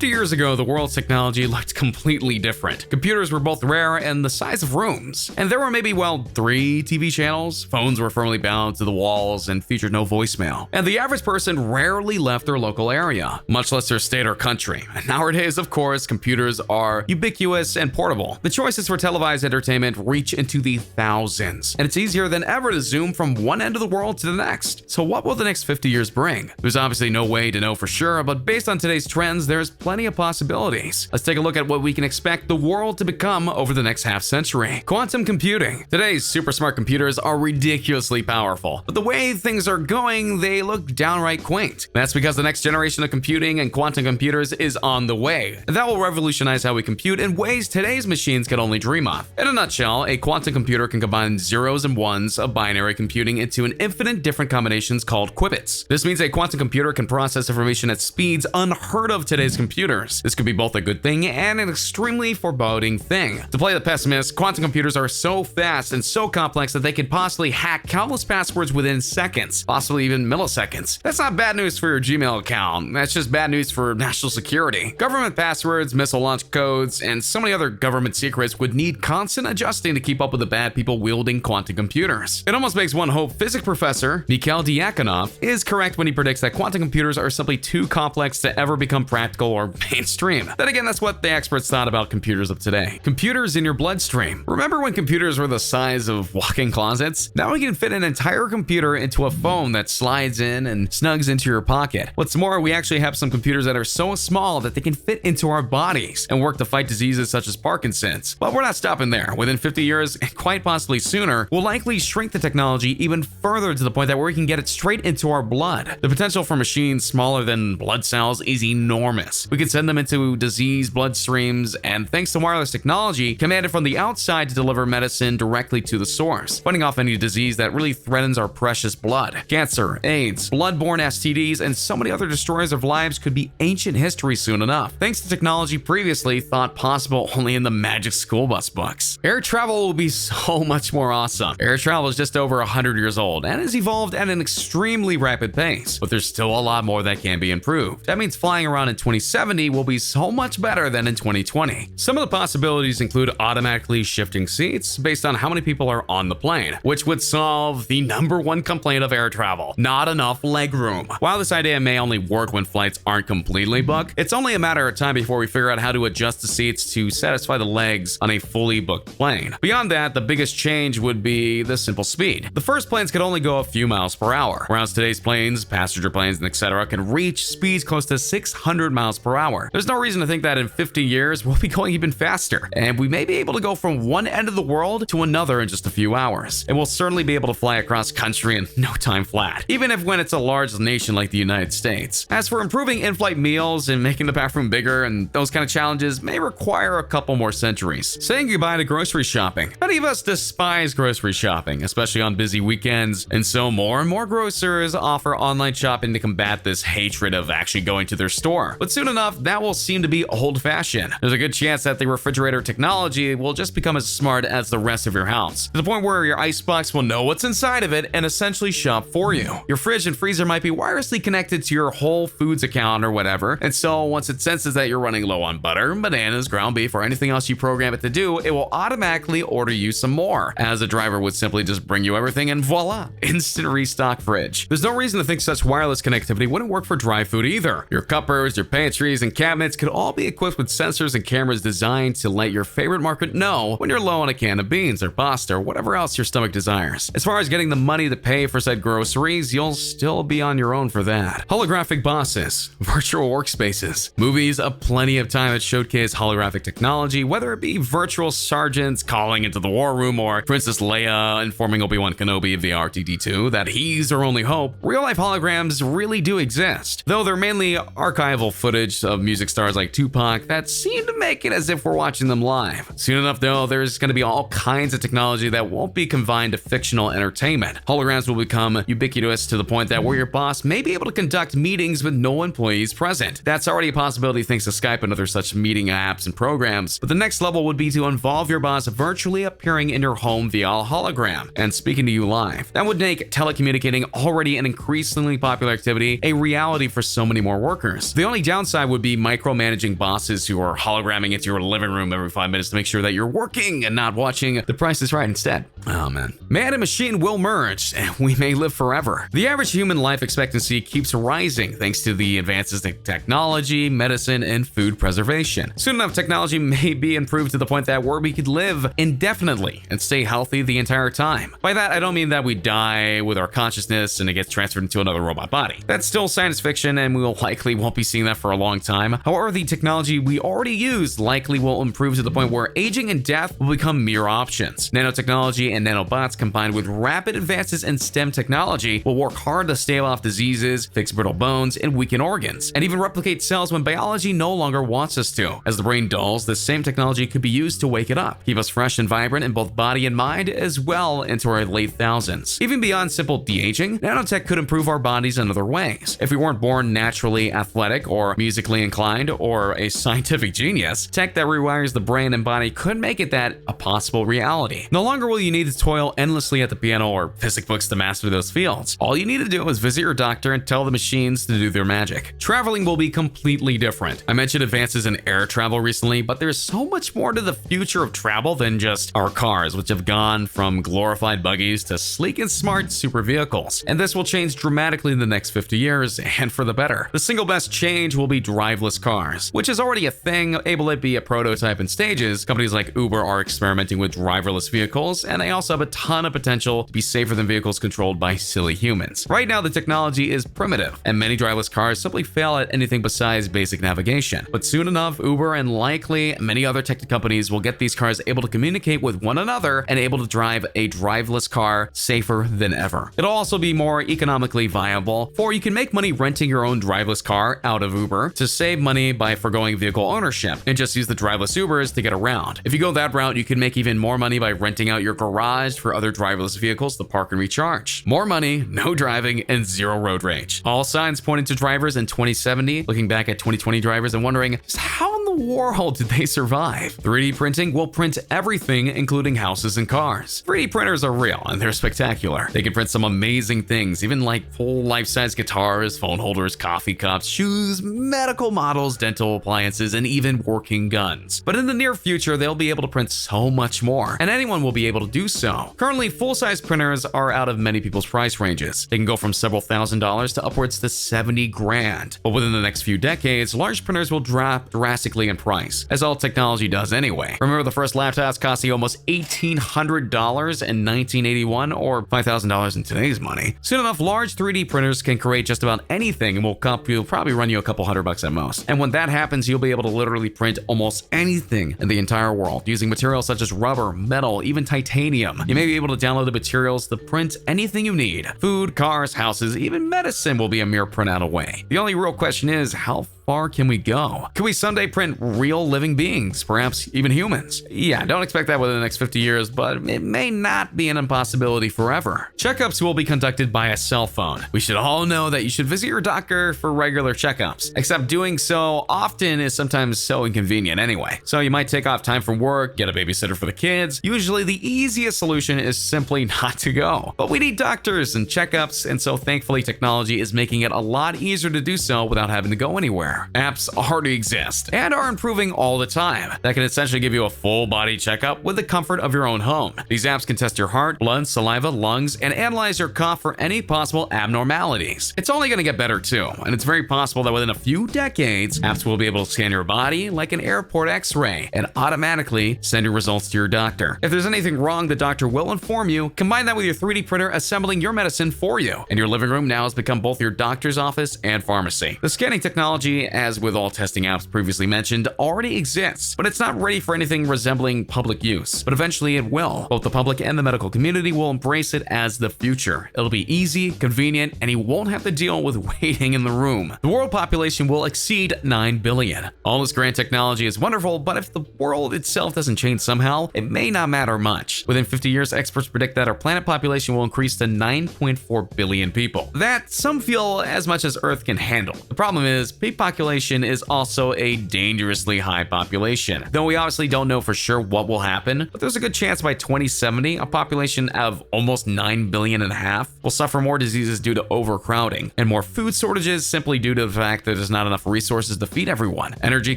50 years ago, the world's technology looked completely different. Computers were both rare and the size of rooms. And there were maybe, well, 3 TV channels, phones were firmly bound to the walls and featured no voicemail. And the average person rarely left their local area, much less their state or country. And nowadays, of course, computers are ubiquitous and portable. The choices for televised entertainment reach into the thousands, and it's easier than ever to zoom from one end of the world to the next. So what will the next 50 years bring? There's obviously no way to know for sure, but based on today's trends, there's plenty of possibilities. Let's take a look at what we can expect the world to become over the next half century. Quantum computing. Today's super smart computers are ridiculously powerful, but the way things are going, they look downright quaint. That's because the next generation of computing and quantum computers is on the way. That will revolutionize how we compute in ways today's machines can only dream of. In a nutshell, a quantum computer can combine zeros and ones of binary computing into an infinite different combinations called qubits. This means a quantum computer can process information at speeds unheard of today's computers. This could be both a good thing and an extremely foreboding thing. To play the pessimist, quantum computers are so fast and so complex that they could possibly hack countless passwords within seconds, possibly even milliseconds. That's not bad news for your Gmail account. That's just bad news for national security. Government passwords, missile launch codes, and so many other government secrets would need constant adjusting to keep up with the bad people wielding quantum computers. It almost makes one hope physics professor Mikhail Diakonov is correct when he predicts that quantum computers are simply too complex to ever become practical or mainstream. Then again, that's what the experts thought about computers of today. Computers in your bloodstream. Remember when computers were the size of walk-in closets? Now we can fit an entire computer into a phone that slides in and snugs into your pocket. What's more, we actually have some computers that are so small that they can fit into our bodies and work to fight diseases such as Parkinson's. But we're not stopping there. Within 50 years, and quite possibly sooner, we'll likely shrink the technology even further to the point that we can get it straight into our blood. The potential for machines smaller than blood cells is enormous. We can send them into disease bloodstreams, and thanks to wireless technology, command it from the outside to deliver medicine directly to the source, fighting off any disease that really threatens our precious blood. Cancer, AIDS, bloodborne STDs, and so many other destroyers of lives could be ancient history soon enough, thanks to technology previously thought possible only in the magic school bus books. Air travel will be so much more awesome. Air travel is just over 100 years old and has evolved at an extremely rapid pace, but there's still a lot more that can be improved. That means flying around in 2070 will be so much better than in 2020. Some of the possibilities include automatically shifting seats based on how many people are on the plane, which would solve the #1 complaint of air travel: not enough legroom. While this idea may only work when flights aren't completely booked, it's only a matter of time before we figure out how to adjust the seats to satisfy the legs on a fully booked plane. Beyond that, the biggest change would be the simple speed. The first planes could only go a few miles per hour, whereas today's planes, passenger planes, and etc. can reach speeds close to 600 miles per hour. There's no reason to think that in 50 years we'll be going even faster, and we may be able to go from one end of the world to another in just a few hours. And we'll certainly be able to fly across country in no time flat, even if when it's a large nation like the United States. As for improving in-flight meals and making the bathroom bigger, and those kind of challenges may require a couple more centuries. Saying goodbye to grocery shopping. Many of us despise grocery shopping, especially on busy weekends, and so more and more grocers offer online shopping to combat this hatred of actually going to their store. But soon enough, that will seem to be old-fashioned. There's a good chance that the refrigerator technology will just become as smart as the rest of your house, to the point where your icebox will know what's inside of it and essentially shop for you. Your fridge and freezer might be wirelessly connected to your Whole Foods account or whatever, and so once it senses that you're running low on butter, bananas, ground beef, or anything else you program it to do, it will automatically order you some more, as a driver would simply just bring you everything and voila, instant restock fridge. There's no reason to think such wireless connectivity wouldn't work for dry food either. Your cuppers, your pantries, and cabinets could all be equipped with sensors and cameras designed to let your favorite market know when you're low on a can of beans or pasta or whatever else your stomach desires. As far as getting the money to pay for said groceries, you'll still be on your own for that. Holographic bosses, virtual workspaces. Movies have plenty of time that showcase holographic technology, whether it be virtual sergeants calling into the war room or Princess Leia informing Obi-Wan Kenobi of the R2-D2 that he's their only hope. Real-life holograms really do exist, though they're mainly archival footage of music stars like Tupac that seem to make it as if we're watching them live. Soon enough, though, there's going to be all kinds of technology that won't be confined to fictional entertainment. Holograms will become ubiquitous to the point that where your boss may be able to conduct meetings with no employees present. That's already a possibility thanks to Skype and other such meeting apps and programs, but the next level would be to involve your boss virtually appearing in your home via a hologram and speaking to you live. That would make telecommunicating, already an increasingly popular activity, a reality for so many more workers. The only downside would would be micromanaging bosses who are hologramming into your living room every 5 minutes to make sure that you're working and not watching The Price is Right instead. Oh man. Man and machine will merge, and we may live forever. The average human life expectancy keeps rising thanks to the advances in technology, medicine, and food preservation. Soon enough, technology may be improved to the point that we could live indefinitely and stay healthy the entire time. By that, I don't mean that we die with our consciousness and it gets transferred into another robot body. That's still science fiction, and we likely won't be seeing that for a long time. However, the technology we already use likely will improve to the point where aging and death will become mere options. Nanotechnology and nanobots combined with rapid advances in STEM technology will work hard to stave off diseases, fix brittle bones, and weaken organs, and even replicate cells when biology no longer wants us to. As the brain dulls, the same technology could be used to wake it up, keep us fresh and vibrant in both body and mind, as well into our late thousands. Even beyond simple de-aging, nanotech could improve our bodies in other ways. If we weren't born naturally athletic or musically inclined or a scientific genius, tech that rewires the brain and body could make it that a possible reality. No longer will you need to toil endlessly at the piano or physics books to master those fields. All you need to do is visit your doctor and tell the machines to do their magic. Traveling will be completely different. I mentioned advances in air travel recently, but there's so much more to the future of travel than just our cars, which have gone from glorified buggies to sleek and smart super vehicles. And this will change dramatically in the next 50 years, and for the better. The single best change will be driveless cars, which is already a thing, able to be a prototype in stages. Companies like Uber are experimenting with driverless vehicles, and they also have a ton of potential to be safer than vehicles controlled by silly humans. Right now, the technology is primitive, and many driverless cars simply fail at anything besides basic navigation. But soon enough, Uber and likely many other tech companies will get these cars able to communicate with one another and able to drive a driveless car safer than ever. It'll also be more economically viable, for you can make money renting your own driveless car out of Uber to save money by foregoing vehicle ownership and just use the driveless Ubers to get around. If you go that route, you can make even more money by renting out your garage for other driverless vehicles to park and recharge. More money, no driving, and zero road rage. All signs pointing to drivers in 2070, looking back at 2020 drivers and wondering just how in the world did they survive? 3D printing will print everything, including houses and cars. 3D printers are real and they're spectacular. They can print some amazing things, even like full life-size guitars, phone holders, coffee cups, shoes, medical models, dental appliances, and even working guns. But in the near future, they'll be able to print so much more, and anyone will be able to do so. Currently, full-size printers are out of many people's price ranges. They can go from several $1,000s to upwards to 70 grand. But within the next few decades, large printers will drop drastically in price, as all technology does anyway. Remember the first laptops costing almost $1,800 in 1981 or $5,000 in today's money. Soon enough, large 3D printers can create just about anything and will probably run you a couple $100 at most. And when that happens, you'll be able to literally print almost anything in the entire world using materials such as rubber, metal, even titanium. You may be able to download the materials to print anything you need. Food, cars, houses, even medicine will be a mere printout away. The only real question is, how far can we go? Can we someday print real living beings, perhaps even humans? Yeah, don't expect that within the next 50 years, but it may not be an impossibility forever. Checkups will be conducted by a cell phone. We should all know that you should visit your doctor for regular checkups, except doing so often is sometimes so inconvenient anyway. So you might take off time from work, get a babysitter for the kids. Usually the easiest solution is simply not to go. But we need doctors and checkups, and so thankfully technology is making it a lot easier to do so without having to go anywhere. Apps already exist and are improving all the time that can essentially give you a full body checkup with the comfort of your own home. These apps can test your heart, blood, saliva, lungs, and analyze your cough for any possible abnormalities. It's only going to get better too, and it's very possible that within a few decades, apps will be able to scan your body like an airport x-ray and automatically send your results to your doctor. If there's anything wrong, the doctor will inform you. Combine that with your 3D printer assembling your medicine for you, and your living room now has become both your doctor's office and pharmacy. The scanning technology, as with all testing apps previously mentioned, already exists, but it's not ready for anything resembling public use. But eventually it will. Both the public and the medical community will embrace it as the future. It'll be easy, convenient, and you won't have to deal with waiting in the room. The world population will exceed 9 billion. All this grand technology is wonderful, but if the world itself doesn't change somehow, it may not matter much. Within 50 years, experts predict that our planet population will increase to 9.4 billion people. That some feel as much as Earth can handle. The problem is, people population is also a dangerously high population. Though we obviously don't know for sure what will happen, but there's a good chance by 2070, a population of almost 9 billion and a half will suffer more diseases due to overcrowding, and more food shortages simply due to the fact that there's not enough resources to feed everyone. Energy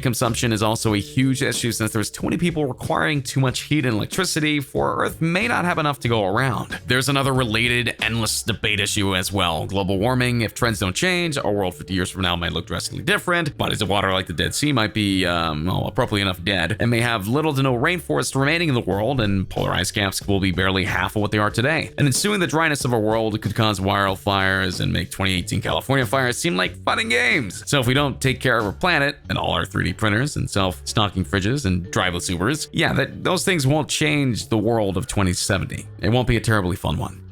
consumption is also a huge issue since there's too many people requiring too much heat and electricity for Earth may not have enough to go around. There's another related endless debate issue as well. Global warming, if trends don't change, our world 50 years from now might look drastically different. Bodies of water like the Dead Sea might be, appropriately enough dead, and may have little to no rainforests remaining in the world, and polar ice caps will be barely half of what they are today. And ensuing the dryness of our world could cause wildfires and make 2018 California fires seem like fun and games. So if we don't take care of our planet and all our 3D printers and self-stocking fridges and driveless Ubers, yeah, those things won't change the world of 2070. It won't be a terribly fun one.